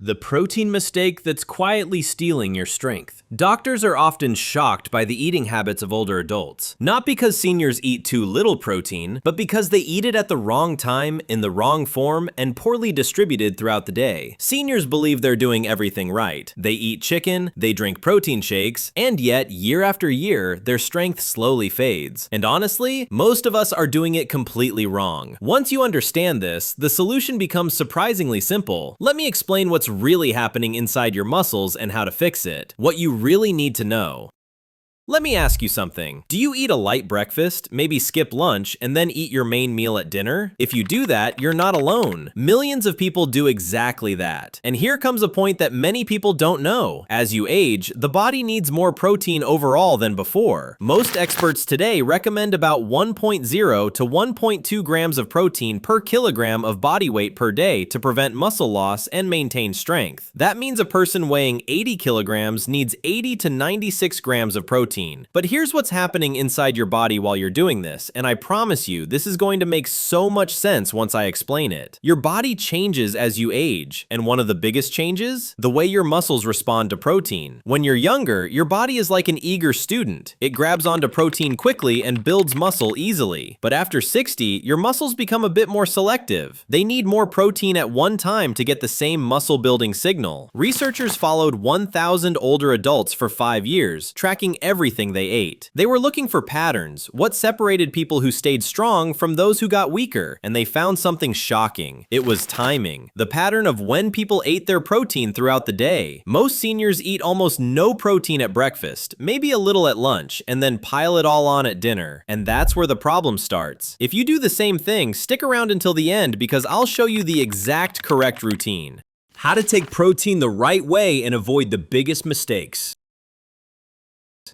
The protein mistake that's quietly stealing your strength. Doctors are often shocked by the eating habits of older adults, not because seniors eat too little protein, but because they eat it at the wrong time, in the wrong form, and poorly distributed throughout the day. Seniors believe they're doing everything right. They eat chicken, they drink protein shakes, and yet, year after year, their strength slowly fades. And honestly, most of us are doing it completely wrong. Once you understand this, the solution becomes surprisingly simple. Let me explain what's really happening inside your muscles and how to fix it. What you really need to know. Let me ask you something. Do you eat a light breakfast, maybe skip lunch, and then eat your main meal at dinner? If you do that, you're not alone. Millions of people do exactly that. And here comes a point that many people don't know. As you age, the body needs more protein overall than before. Most experts today recommend about 1.0 to 1.2 grams of protein per kilogram of body weight per day to prevent muscle loss and maintain strength. That means a person weighing 80 kilograms needs 80 to 96 grams of protein. But here's what's happening inside your body while you're doing this, and I promise you, this is going to make so much sense once I explain it. Your body changes as you age, and one of the biggest changes? The way your muscles respond to protein. When you're younger, your body is like an eager student. It grabs onto protein quickly and builds muscle easily. But after 60, your muscles become a bit more selective. They need more protein at one time to get the same muscle-building signal. Researchers followed 1,000 older adults for 5 years, tracking everything they ate. They were looking for patterns, what separated people who stayed strong from those who got weaker, and they found something shocking. It was timing. The pattern of when people ate their protein throughout the day. Most seniors eat almost no protein at breakfast, maybe a little at lunch, and then pile it all on at dinner. And that's where the problem starts. If you do the same thing, stick around until the end because I'll show you the exact correct routine. How to take protein the right way and avoid the biggest mistakes.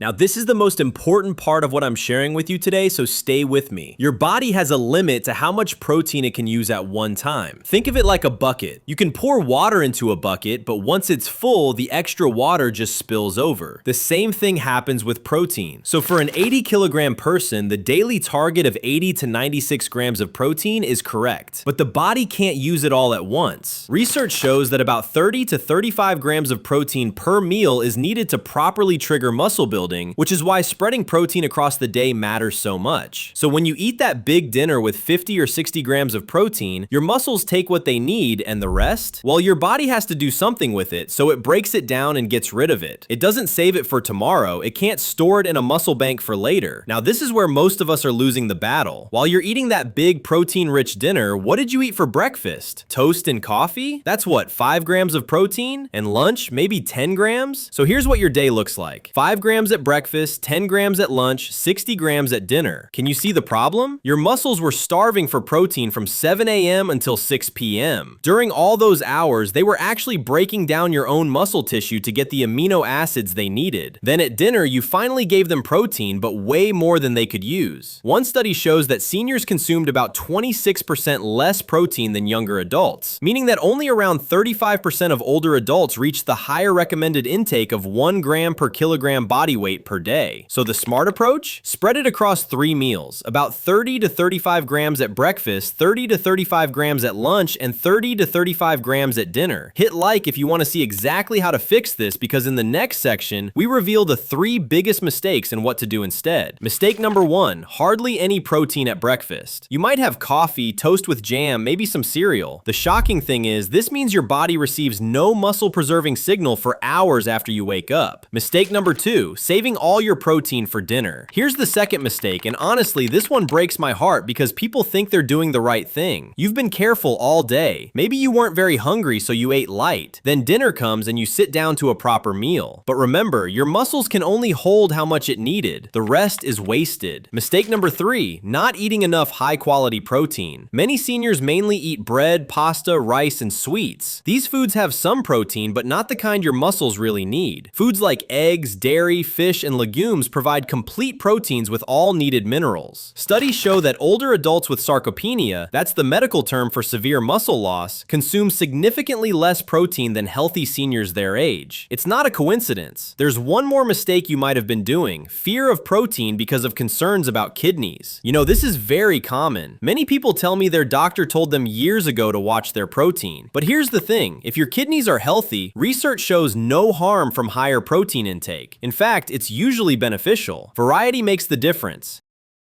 Now, this is the most important part of what I'm sharing with you today, so stay with me. Your body has a limit to how much protein it can use at one time. Think of it like a bucket. You can pour water into a bucket, but once it's full, the extra water just spills over. The same thing happens with protein. So for an 80 kilogram person, the daily target of 80 to 96 grams of protein is correct, but the body can't use it all at once. Research shows that about 30 to 35 grams of protein per meal is needed to properly trigger muscle building, which is why spreading protein across the day matters so much. So when you eat that big dinner with 50 or 60 grams of protein, your muscles take what they need and the rest? Well, your body has to do something with it, so it breaks it down and gets rid of it. It doesn't save it for tomorrow, it can't store it in a muscle bank for later. Now this is where most of us are losing the battle. While you're eating that big protein-rich dinner, what did you eat for breakfast? Toast and coffee? That's what, 5 grams of protein? And lunch, maybe 10 grams? So here's what your day looks like. 5 grams at breakfast, 10 grams at lunch, 60 grams at dinner. Can you see the problem? Your muscles were starving for protein from 7 a.m. until 6 p.m. During all those hours, they were actually breaking down your own muscle tissue to get the amino acids they needed. Then at dinner, you finally gave them protein, but way more than they could use. One study shows that seniors consumed about 26% less protein than younger adults, meaning that only around 35% of older adults reached the higher recommended intake of 1 gram per kilogram body weight per day. So the smart approach? Spread it across 3 meals, about 30 to 35 grams at breakfast, 30 to 35 grams at lunch, and 30 to 35 grams at dinner. Hit like if you want to see exactly how to fix this, because in the next section, we reveal the 3 biggest mistakes and what to do instead. Mistake number 1, hardly any protein at breakfast. You might have coffee, toast with jam, maybe some cereal. The shocking thing is, this means your body receives no muscle-preserving signal for hours after you wake up. Mistake number 2, saving all your protein for dinner. Here's the second mistake, and honestly, this one breaks my heart because people think they're doing the right thing. You've been careful all day. Maybe you weren't very hungry, so you ate light. Then dinner comes and you sit down to a proper meal. But remember, your muscles can only hold how much it needed. The rest is wasted. Mistake number 3, not eating enough high-quality protein. Many seniors mainly eat bread, pasta, rice, and sweets. These foods have some protein, but not the kind your muscles really need. Foods like eggs, dairy, fish, and legumes provide complete proteins with all needed minerals. Studies show that older adults with sarcopenia, that's the medical term for severe muscle loss, consume significantly less protein than healthy seniors their age. It's not a coincidence. There's one more mistake you might have been doing: fear of protein because of concerns about kidneys. You know, this is very common. Many people tell me their doctor told them years ago to watch their protein. But here's the thing: if your kidneys are healthy, research shows no harm from higher protein intake. In fact, it's usually beneficial. Variety makes the difference.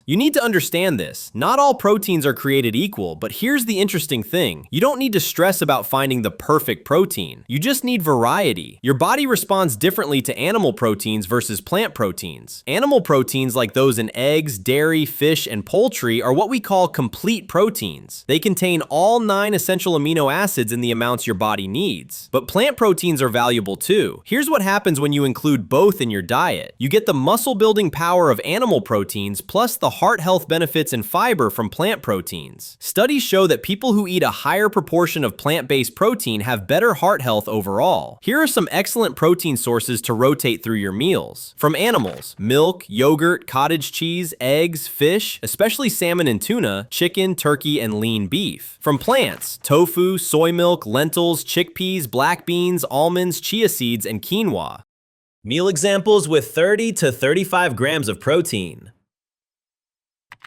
You need to understand this. Not all proteins are created equal, but here's the interesting thing. You don't need to stress about finding the perfect protein. You just need variety. Your body responds differently to animal proteins versus plant proteins. Animal proteins, like those in eggs, dairy, fish, and poultry, are what we call complete proteins. They contain all 9 essential amino acids in the amounts your body needs. But plant proteins are valuable too. Here's what happens when you include both in your diet. You get the muscle-building power of animal proteins plus the heart health benefits and fiber from plant proteins. Studies show that people who eat a higher proportion of plant-based protein have better heart health overall. Here are some excellent protein sources to rotate through your meals. From animals: milk, yogurt, cottage cheese, eggs, fish, especially salmon and tuna, chicken, turkey, and lean beef. From plants: tofu, soy milk, lentils, chickpeas, black beans, almonds, chia seeds, and quinoa. Meal examples with 30 to 35 grams of protein.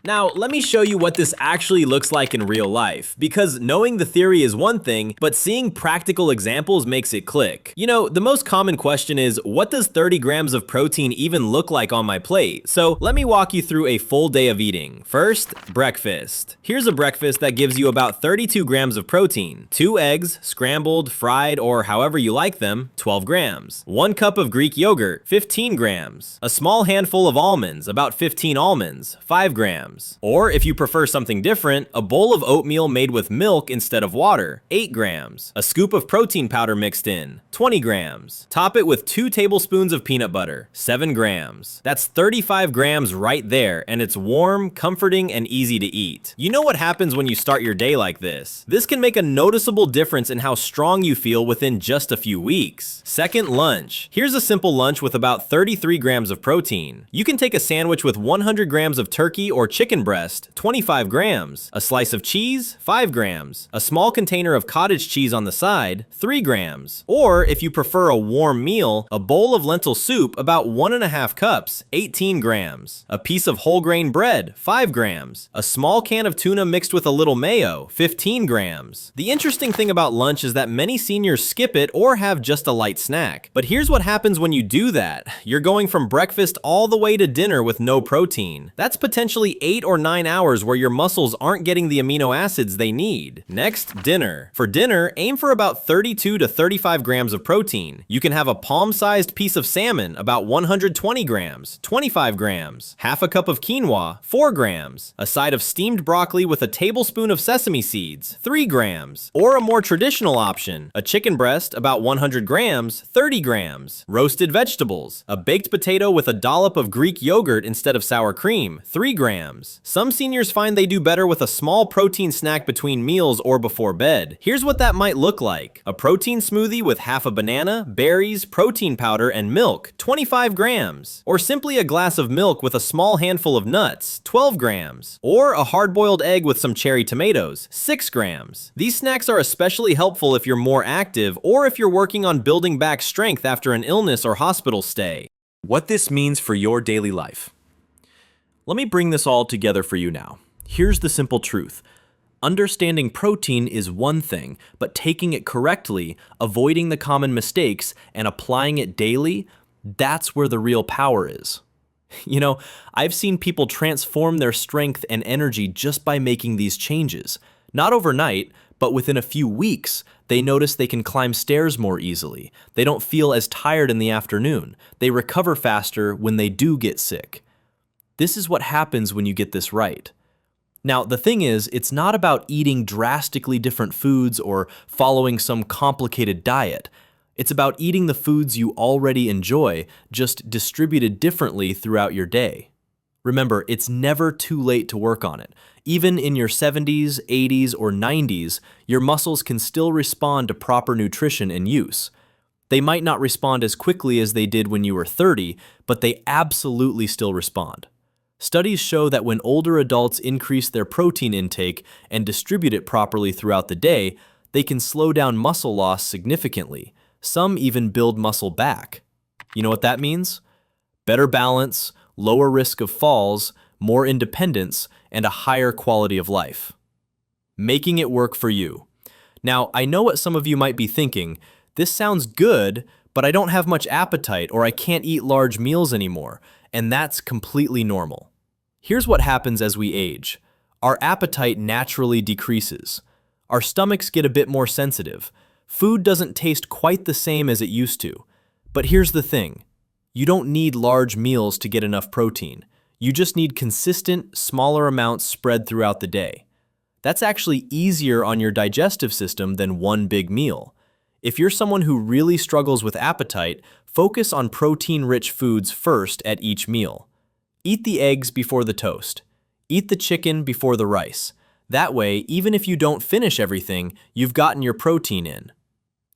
Now, let me show you what this actually looks like in real life, because knowing the theory is one thing, but seeing practical examples makes it click. You know, the most common question is, what does 30 grams of protein even look like on my plate? So let me walk you through a full day of eating. First, breakfast. Here's a breakfast that gives you about 32 grams of protein. 2 eggs, scrambled, fried, or however you like them, 12 grams. 1 cup of Greek yogurt, 15 grams. A small handful of almonds, about 15 almonds, 5 grams. Or if you prefer something different, a bowl of oatmeal made with milk instead of water, 8 grams. A scoop of protein powder mixed in, 20 grams. Top it with 2 tablespoons of peanut butter, 7 grams. That's 35 grams right there, and it's warm, comforting, and easy to eat. You know what happens when you start your day like this? This can make a noticeable difference in how strong you feel within just a few weeks. Second, lunch. Here's a simple lunch with about 33 grams of protein. You can take a sandwich with 100 grams of turkey or chicken breast, 25 grams, a slice of cheese, 5 grams, a small container of cottage cheese on the side, 3 grams. Or if you prefer a warm meal, a bowl of lentil soup, about 1.5 cups, 18 grams, a piece of whole grain bread, 5 grams, a small can of tuna mixed with a little mayo, 15 grams. The interesting thing about lunch is that many seniors skip it or have just a light snack. But here's what happens when you do that. You're going from breakfast all the way to dinner with no protein. That's potentially 8 or 9 hours where your muscles aren't getting the amino acids they need. Next, dinner. For dinner, aim for about 32 to 35 grams of protein. You can have a palm-sized piece of salmon, about 120 grams, 25 grams, half a cup of quinoa, 4 grams, a side of steamed broccoli with a tablespoon of sesame seeds, 3 grams, or a more traditional option, a chicken breast, about 100 grams, 30 grams, roasted vegetables, a baked potato with a dollop of Greek yogurt instead of sour cream, 3 grams. Some seniors find they do better with a small protein snack between meals or before bed. Here's what that might look like: a protein smoothie with half a banana, berries, protein powder, and milk, 25 grams. Or simply a glass of milk with a small handful of nuts, 12 grams. Or a hard-boiled egg with some cherry tomatoes, 6 grams. These snacks are especially helpful if you're more active or if you're working on building back strength after an illness or hospital stay. What this means for your daily life. Let me bring this all together for you now. Here's the simple truth. Understanding protein is one thing, but taking it correctly, avoiding the common mistakes, and applying it daily, that's where the real power is. You know, I've seen people transform their strength and energy just by making these changes. Not overnight, but within a few weeks, they notice they can climb stairs more easily. They don't feel as tired in the afternoon. They recover faster when they do get sick. This is what happens when you get this right. Now, the thing is, it's not about eating drastically different foods or following some complicated diet. It's about eating the foods you already enjoy, just distributed differently throughout your day. Remember, it's never too late to work on it. Even in your 70s, 80s, or 90s, your muscles can still respond to proper nutrition and use. They might not respond as quickly as they did when you were 30, but they absolutely still respond. Studies show that when older adults increase their protein intake and distribute it properly throughout the day, they can slow down muscle loss significantly. Some even build muscle back. You know what that means? Better balance, lower risk of falls, more independence, and a higher quality of life. Making it work for you. Now, I know what some of you might be thinking. This sounds good, but I don't have much appetite or I can't eat large meals anymore, and that's completely normal. Here's what happens as we age. Our appetite naturally decreases. Our stomachs get a bit more sensitive. Food doesn't taste quite the same as it used to. But here's the thing. You don't need large meals to get enough protein. You just need consistent, smaller amounts spread throughout the day. That's actually easier on your digestive system than one big meal. If you're someone who really struggles with appetite, focus on protein-rich foods first at each meal. Eat the eggs before the toast. Eat the chicken before the rice. That way, even if you don't finish everything, you've gotten your protein in.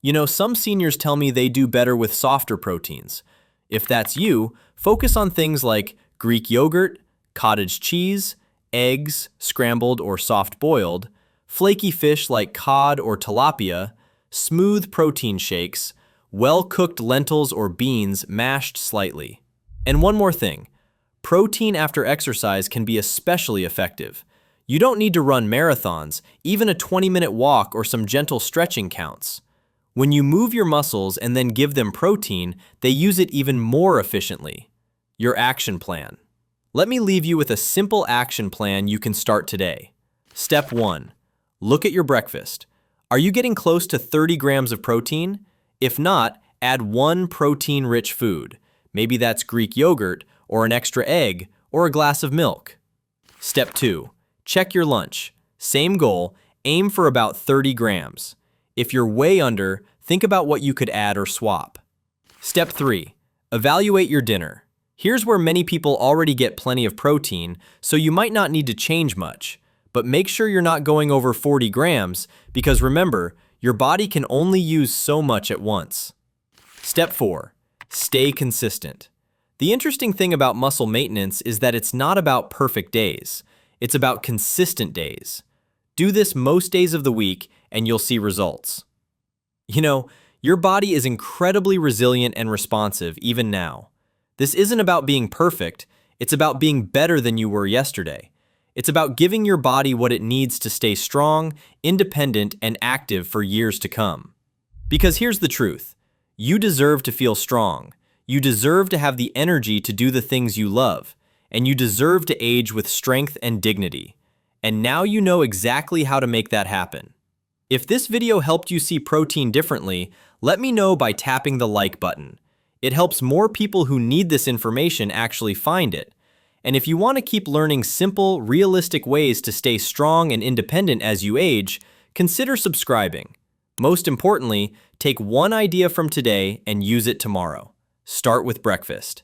You know, some seniors tell me they do better with softer proteins. If that's you, focus on things like Greek yogurt, cottage cheese, eggs, scrambled or soft-boiled, flaky fish like cod or tilapia, smooth protein shakes, well-cooked lentils or beans mashed slightly. And one more thing, protein after exercise can be especially effective. You don't need to run marathons, even a 20-minute walk or some gentle stretching counts. When you move your muscles and then give them protein, they use it even more efficiently. Your action plan. Let me leave you with a simple action plan you can start today. Step 1. Look at your breakfast. Are you getting close to 30 grams of protein? If not, add one protein-rich food. Maybe that's Greek yogurt, or an extra egg, or a glass of milk. Step 2. Check your lunch. Same goal, aim for about 30 grams. If you're way under, think about what you could add or swap. Step 3. Evaluate your dinner. Here's where many people already get plenty of protein, so you might not need to change much. But make sure you're not going over 40 grams, because remember, your body can only use so much at once. Step 4. Stay consistent. The interesting thing about muscle maintenance is that it's not about perfect days. It's about consistent days. Do this most days of the week, and you'll see results. You know, your body is incredibly resilient and responsive even now. This isn't about being perfect, it's about being better than you were yesterday. It's about giving your body what it needs to stay strong, independent, and active for years to come. Because here's the truth. You deserve to feel strong. You deserve to have the energy to do the things you love. And you deserve to age with strength and dignity. And now you know exactly how to make that happen. If this video helped you see protein differently, let me know by tapping the like button. It helps more people who need this information actually find it. And if you want to keep learning simple, realistic ways to stay strong and independent as you age, consider subscribing. Most importantly, take one idea from today and use it tomorrow. Start with breakfast.